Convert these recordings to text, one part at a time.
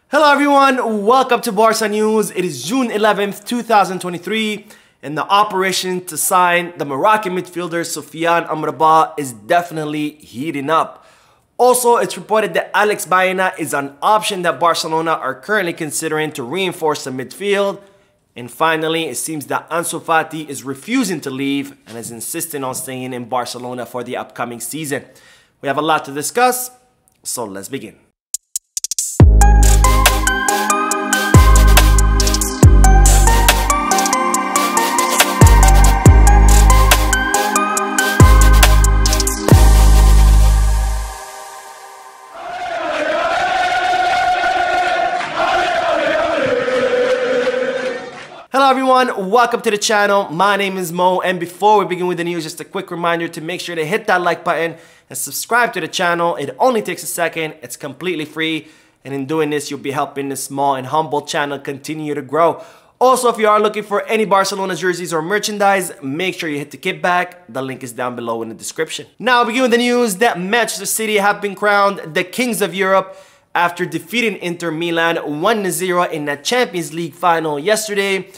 Hello everyone, welcome to Barca News. It is June 11th, 2023, and the operation to sign the Moroccan midfielder Sofyan Amrabat is definitely heating up. Also, it's reported that Baena is an option that Barcelona are currently considering to reinforce the midfield. And finally, it seems that Ansu Fati is refusing to leave and is insisting on staying in Barcelona for the upcoming season. We have a lot to discuss, so let's begin. Hello everyone, welcome to the channel. My name is Mo, and before we begin with the news, just a quick reminder to make sure to hit that like button and subscribe to the channel. It only takes a second, it's completely free, and in doing this you'll be helping this small and humble channel continue to grow. Also, if you are looking for any Barcelona jerseys or merchandise, make sure you hit the kickback. The link is down below in the description. Now, begin with the news that Manchester City have been crowned the Kings of Europe after defeating Inter Milan 1-0 in the Champions League final yesterday.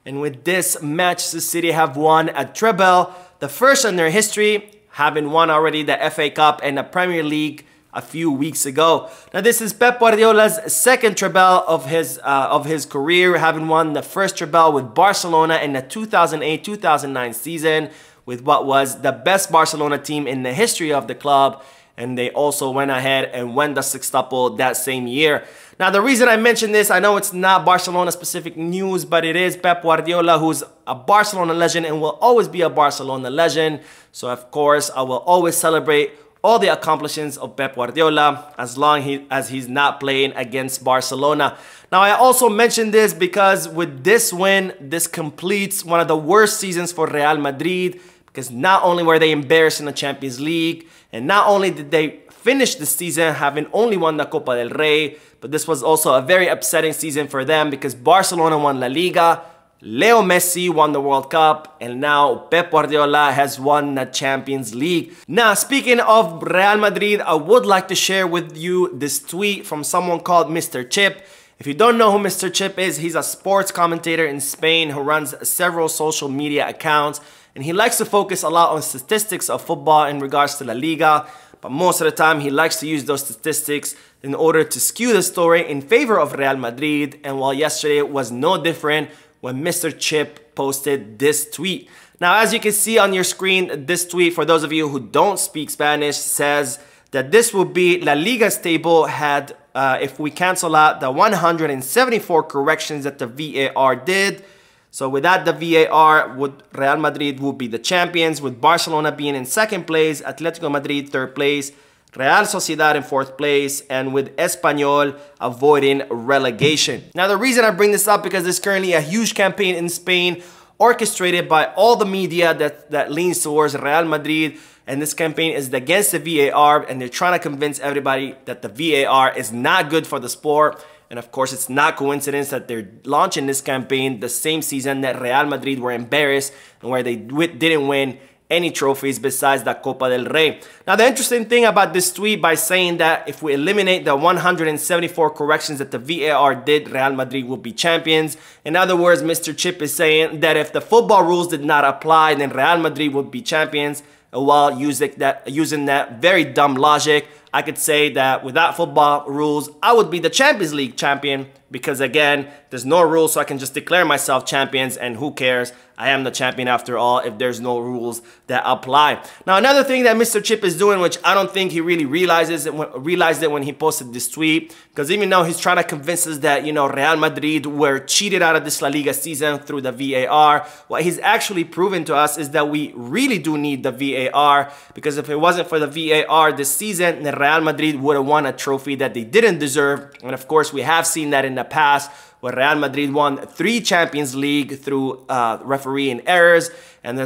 And with this, Manchester City have won a treble, the first in their history, having won already the FA Cup and the Premier League a few weeks ago. Now, this is Pep Guardiola's second treble of his career, having won the first treble with Barcelona in the 2008-2009 season, with what was the best Barcelona team in the history of the club. And they also went ahead and won the sextuple that same year. Now, the reason I mention this, I know it's not Barcelona-specific news, but it is Pep Guardiola, who's a Barcelona legend and will always be a Barcelona legend. So, of course, I will always celebrate all the accomplishments of Pep Guardiola as long as he's not playing against Barcelona. Now, I also mentioned this because with this win, this completes one of the worst seasons for Real Madrid, because not only were they embarrassed in the Champions League, and not only did they finish the season having only won the Copa del Rey, but this was also a very upsetting season for them because Barcelona won La Liga, Leo Messi won the World Cup, and now Pep Guardiola has won the Champions League. Now, speaking of Real Madrid, I would like to share with you this tweet from someone called Mr. Chip. If you don't know who Mr. Chip is, he's a sports commentator in Spain who runs several social media accounts, and he likes to focus a lot on statistics of football in regards to La Liga, but most of the time he likes to use those statistics in order to skew the story in favor of Real Madrid. And while yesterday it was no different when Mr. Chip posted this tweet. Now, as you can see on your screen, this tweet, for those of you who don't speak Spanish, says that this will be La Liga's table had, if we cancel out the 174 corrections that the VAR did. So without the VAR, Real Madrid would be the champions, with Barcelona being in second place, Atletico Madrid third place, Real Sociedad in fourth place, and with Espanyol avoiding relegation. Now, the reason I bring this up because there's currently a huge campaign in Spain orchestrated by all the media that leans towards Real Madrid, and this campaign is against the VAR, and they're trying to convince everybody that the VAR is not good for the sport. And of course, it's not coincidence that they're launching this campaign the same season that Real Madrid were embarrassed and where they didn't win any trophies besides the Copa del Rey. Now, the interesting thing about this tweet, by saying that if we eliminate the 174 corrections that the VAR did, Real Madrid will be champions. In other words, Mr. Chip is saying that if the football rules did not apply, then Real Madrid would be champions. While using that very dumb logic, I could say that without football rules, I would be the Champions League champion because, again, there's no rules, so I can just declare myself champions, and who cares? I am the champion after all if there's no rules that apply. Now, another thing that Mr. Chip is doing, which I don't think he really realized it when he posted this tweet, because even though he's trying to convince us that, you know, Real Madrid were cheated out of this La Liga season through the VAR, what he's actually proven to us is that we really do need the VAR, because if it wasn't for the VAR this season, then Real Madrid would have won a trophy that they didn't deserve. And of course, we have seen that in the past, where Real Madrid won 3 Champions League through refereeing errors. And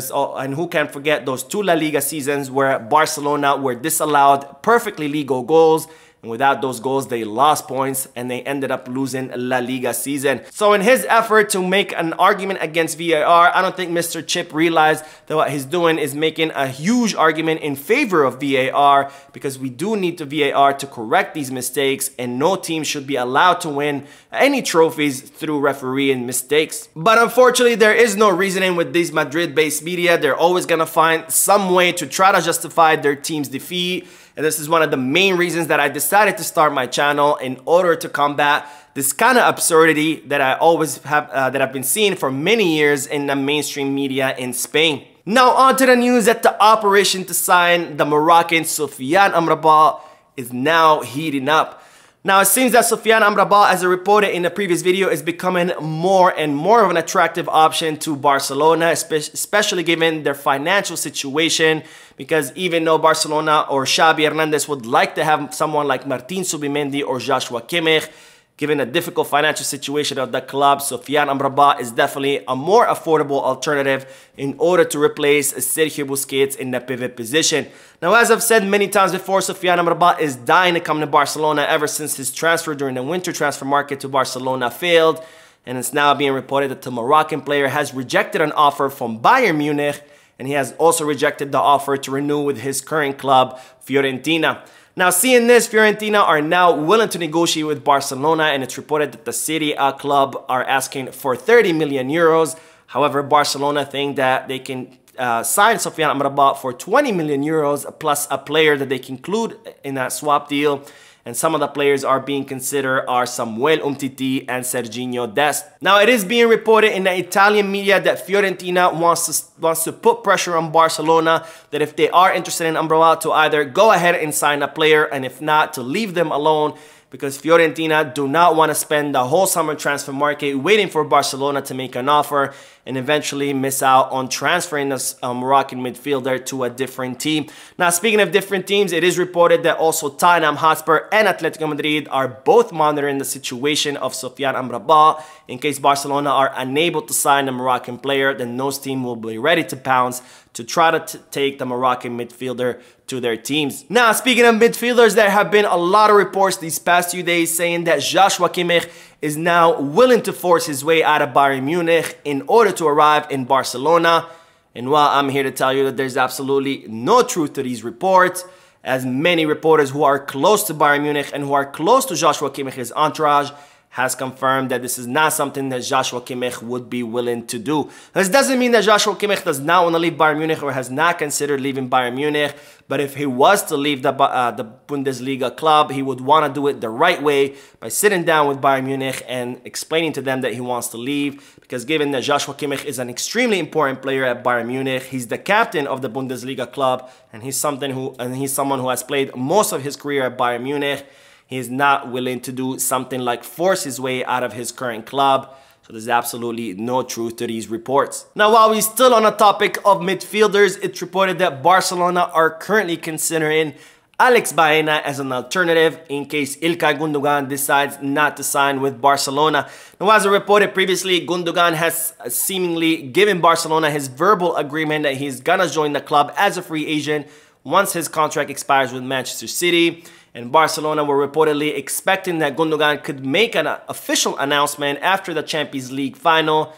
who can forget those 2 La Liga seasons where Barcelona were disallowed perfectly legal goals And without those goals, they lost points and they ended up losing La Liga season. So in his effort to make an argument against VAR, I don't think Mr. Chip realized that what he's doing is making a huge argument in favor of VAR, because we do need the VAR to correct these mistakes, and no team should be allowed to win any trophies through refereeing mistakes. But unfortunately, there is no reasoning with these Madrid-based media. They're always gonna find some way to try to justify their team's defeat. And this is one of the main reasons that I decided to start my channel, in order to combat this kind of absurdity that I always have, that I've been seeing for many years in the mainstream media in Spain. Now on to the news that the operation to sign the Moroccan Sofyan Amrabat is now heating up. Now it seems that Sofyan Amrabat, as I reported in the previous video, is becoming more and more of an attractive option to Barcelona, especially given their financial situation, because even though Barcelona or Xavi Hernandez would like to have someone like Martin Zubimendi or Joshua Kimmich, given the difficult financial situation of the club, Sofyan Amrabat is definitely a more affordable alternative in order to replace Sergio Busquets in the pivot position. Now, as I've said many times before, Sofyan Amrabat is dying to come to Barcelona ever since his transfer during the winter transfer market to Barcelona failed. And it's now being reported that the Moroccan player has rejected an offer from Bayern Munich, and he has also rejected the offer to renew with his current club, Fiorentina. Now, seeing this, Fiorentina are now willing to negotiate with Barcelona, and it's reported that the Serie A club are asking for 30 million euros. However, Barcelona think that they can sign Sofyan Amrabat for 20 million euros plus a player that they can include in that swap deal. And some of the players are being considered are Samuel Umtiti and Serginho Dest. Now, it is being reported in the Italian media that Fiorentina wants to put pressure on Barcelona, that if they are interested in Amrabat, to either go ahead and sign a player, and if not, to leave them alone, because Fiorentina do not want to spend the whole summer transfer market waiting for Barcelona to make an offer and eventually miss out on transferring this Moroccan midfielder to a different team. Now, speaking of different teams, it is reported that also Tottenham Hotspur and Atletico Madrid are both monitoring the situation of Sofyan Amrabat. In case Barcelona are unable to sign the Moroccan player, then those teams will be ready to pounce to try to take the Moroccan midfielder to their teams. Now, speaking of midfielders, there have been a lot of reports these past few days saying that Joshua Kimmich is now willing to force his way out of Bayern Munich in order to arrive in Barcelona. And while I'm here to tell you that there's absolutely no truth to these reports, as many reporters who are close to Bayern Munich and who are close to Joshua Kimmich's entourage has confirmed that this is not something that Joshua Kimmich would be willing to do. This doesn't mean that Joshua Kimmich does not want to leave Bayern Munich or has not considered leaving Bayern Munich, but if he was to leave the Bundesliga club, he would want to do it the right way by sitting down with Bayern Munich and explaining to them that he wants to leave, because given that Joshua Kimmich is an extremely important player at Bayern Munich, he's the captain of the Bundesliga club, and he's someone who has played most of his career at Bayern Munich. He is not willing to do something like force his way out of his current club. So there's absolutely no truth to these reports. Now, while we're still on the topic of midfielders, it's reported that Barcelona are currently considering Alex Baena as an alternative in case İlkay Gündoğan decides not to sign with Barcelona. Now, as I reported previously, Gündoğan has seemingly given Barcelona his verbal agreement that he's gonna join the club as a free agent once his contract expires with Manchester City. And Barcelona were reportedly expecting that Gündoğan could make an official announcement after the Champions League final.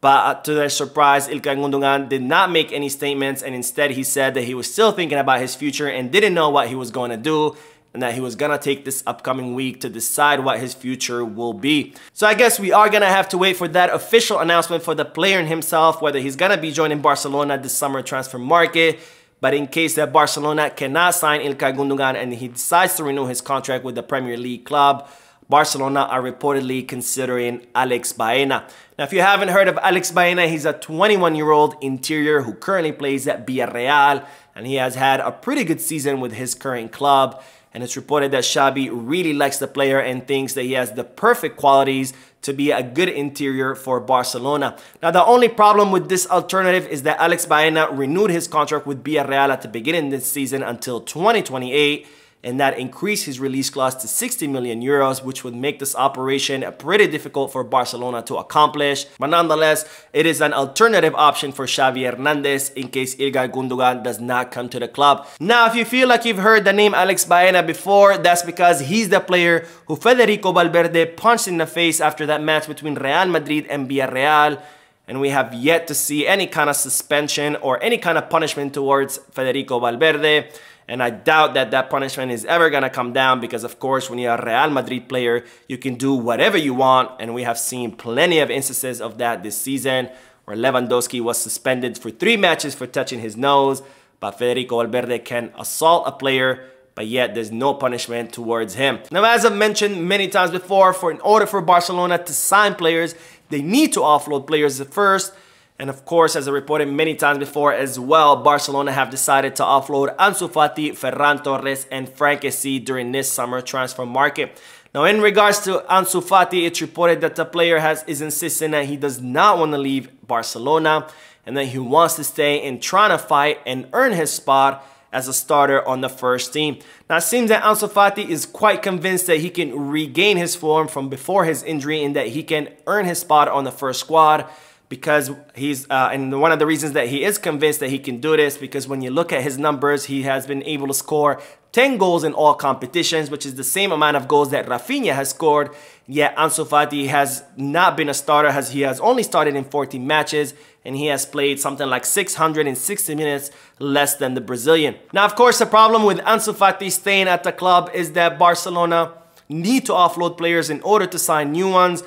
But to their surprise, İlkay Gündoğan did not make any statements, and instead he said that he was still thinking about his future and didn't know what he was going to do, and that he was going to take this upcoming week to decide what his future will be. So I guess we are going to have to wait for that official announcement for the player himself, whether he's going to be joining Barcelona this summer transfer market. But in case that Barcelona cannot sign İlkay Gündoğan and he decides to renew his contract with the Premier League club, Barcelona are reportedly considering Alex Baena. Now, if you haven't heard of Alex Baena, he's a 21-year-old interior who currently plays at Villarreal, and he has had a pretty good season with his current club. And it's reported that Xavi really likes the player and thinks that he has the perfect qualities to be a good interior for Barcelona. Now, the only problem with this alternative is that Alex Baena renewed his contract with Villarreal at the beginning of this season until 2028. and that increased his release clause to 60 million euros, which would make this operation pretty difficult for Barcelona to accomplish. But nonetheless, it is an alternative option for Xavi Hernandez in case Ilkay Gundogan does not come to the club. Now, if you feel like you've heard the name Alex Baena before, that's because he's the player who Federico Valverde punched in the face after that match between Real Madrid and Villarreal. And we have yet to see any kind of suspension or any kind of punishment towards Federico Valverde. And I doubt that that punishment is ever going to come down because, of course, when you're a Real Madrid player, you can do whatever you want. And we have seen plenty of instances of that this season, where Lewandowski was suspended for 3 matches for touching his nose. But Federico Valverde can assault a player, but yet there's no punishment towards him. Now, as I've mentioned many times before, in order for Barcelona to sign players, they need to offload players first. And of course, as I reported many times before as well, Barcelona have decided to offload Ansu Fati, Ferran Torres, and Frank Kessie during this summer transfer market. Now, in regards to Ansu Fati, it's reported that the player is insisting that he does not want to leave Barcelona and that he wants to stay and trying to fight and earn his spot as a starter on the first team. Now, it seems that Ansu Fati is quite convinced that he can regain his form from before his injury and that he can earn his spot on the first squad. Because he's, and one of the reasons that he is convinced that he can do this, because when you look at his numbers, he has been able to score 10 goals in all competitions, which is the same amount of goals that Rafinha has scored. Yet Ansu Fati has not been a starter, he has only started in 14 matches, and he has played something like 660 minutes less than the Brazilian. Now, of course, the problem with Ansu Fati staying at the club is that Barcelona need to offload players in order to sign new ones.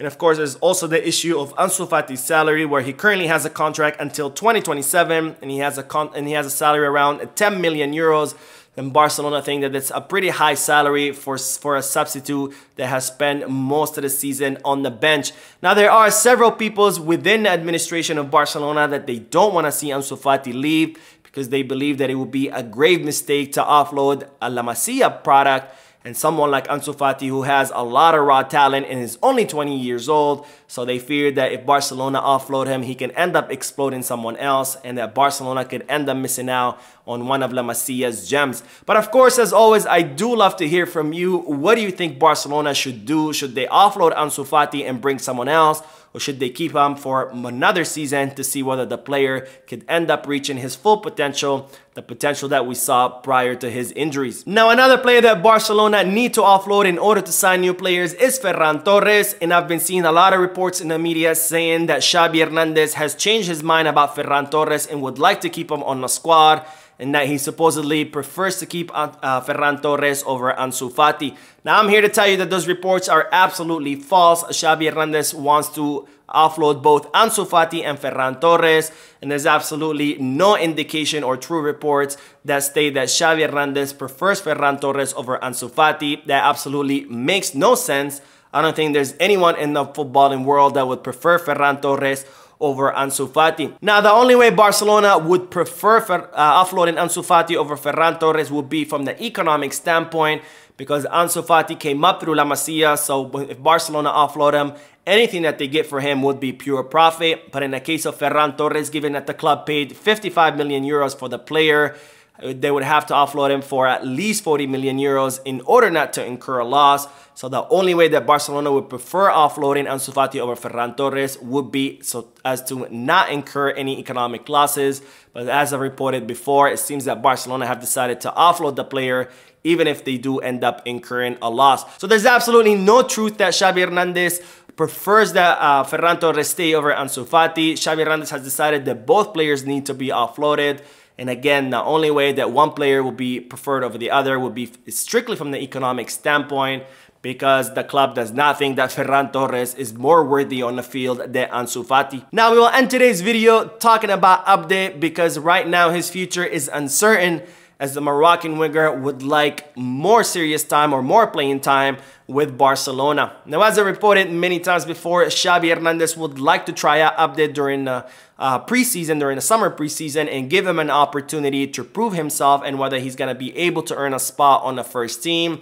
And of course, there's also the issue of Ansu Fati's salary, where he currently has a contract until 2027, and he has a salary around 10 million euros. And Barcelona think that it's a pretty high salary for a substitute that has spent most of the season on the bench. Now, there are several people within the administration of Barcelona that they don't want to see Ansu Fati leave because they believe that it would be a grave mistake to offload a La Masia product and someone like Ansu Fati, who has a lot of raw talent and is only 20 years old. So they fear that if Barcelona offload him, he can end up exploding someone else, and that Barcelona could end up missing out on one of La Masia's gems. But of course, as always, I do love to hear from you. What do you think Barcelona should do? Should they offload Ansu Fati and bring someone else? Or should they keep him for another season to see whether the player could end up reaching his full potential, the potential that we saw prior to his injuries? Now, another player that Barcelona need to offload in order to sign new players is Ferran Torres. And I've been seeing a lot of reports in the media saying that Xavi Hernandez has changed his mind about Ferran Torres and would like to keep him on the squad, and that he supposedly prefers to keep Ferran Torres over Ansu Fati. Now, I'm here to tell you that those reports are absolutely false. Xavi Hernandez wants to offload both Ansu Fati and Ferran Torres, and there's absolutely no indication or true reports that state that Xavi Hernandez prefers Ferran Torres over Ansu Fati. That absolutely makes no sense. I don't think there's anyone in the footballing world that would prefer Ferran Torres over Ansu Fati. Now, the only way Barcelona would prefer offloading Ansu Fati over Ferran Torres would be from the economic standpoint, because Ansu Fati came up through La Masia, so if Barcelona offload him, anything that they get for him would be pure profit. But in the case of Ferran Torres, given that the club paid 55 million euros for the player, they would have to offload him for at least 40 million euros in order not to incur a loss. So the only way that Barcelona would prefer offloading Ansu Fati over Ferran Torres would be so as to not incur any economic losses. But as I reported before, it seems that Barcelona have decided to offload the player even if they do end up incurring a loss. So there's absolutely no truth that Xavi Hernandez prefers that Ferran Torres stay over Ansu Fati. Xavi Hernandez has decided that both players need to be offloaded. And again, the only way that one player will be preferred over the other would be strictly from the economic standpoint, because the club does not think that Ferran Torres is more worthy on the field than Ansu Fati. Now, we will end today's video talking about Update, because right now his future is uncertain, as the Moroccan winger would like more serious time or more playing time with Barcelona. Now, as I reported many times before, Xavi Hernandez would like to try out Update during the during the summer preseason, and give him an opportunity to prove himself and whether he's going to be able to earn a spot on the first team.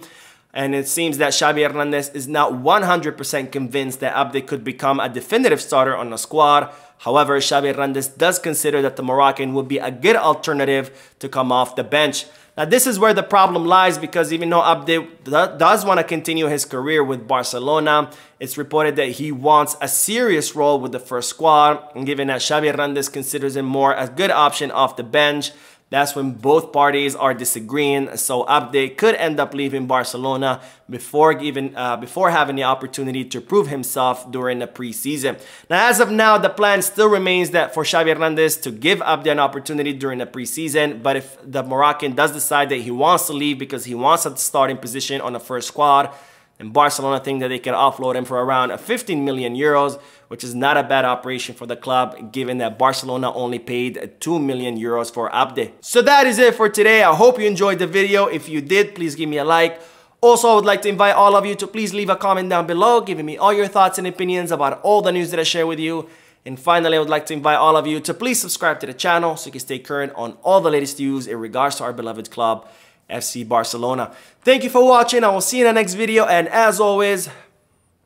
And it seems that Xavi Hernandez is not 100% convinced that Update could become a definitive starter on the squad. However, Xavi Hernandez does consider that the Moroccan would be a good alternative to come off the bench. Now, this is where the problem lies, because even though Abde does want to continue his career with Barcelona, it's reported that he wants a serious role with the first squad, and given that Xavi Hernandez considers him more a good option off the bench, that's when both parties are disagreeing. So Abde could end up leaving Barcelona before having the opportunity to prove himself during the preseason. Now, as of now, the plan still remains that for Xavi Hernandez to give Abde an opportunity during the preseason. But if the Moroccan does decide that he wants to leave because he wants a starting position on the first squad, and Barcelona think that they can offload him for around 15 million euros, which is not a bad operation for the club, given that Barcelona only paid 2 million euros for Abde. So that is it for today. I hope you enjoyed the video. If you did, please give me a like. Also, I would like to invite all of you to please leave a comment down below, giving me all your thoughts and opinions about all the news that I share with you. And finally, I would like to invite all of you to please subscribe to the channel so you can stay current on all the latest news in regards to our beloved club, FC Barcelona. Thank you for watching. I will see you in the next video. And as always,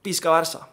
peace, Barca.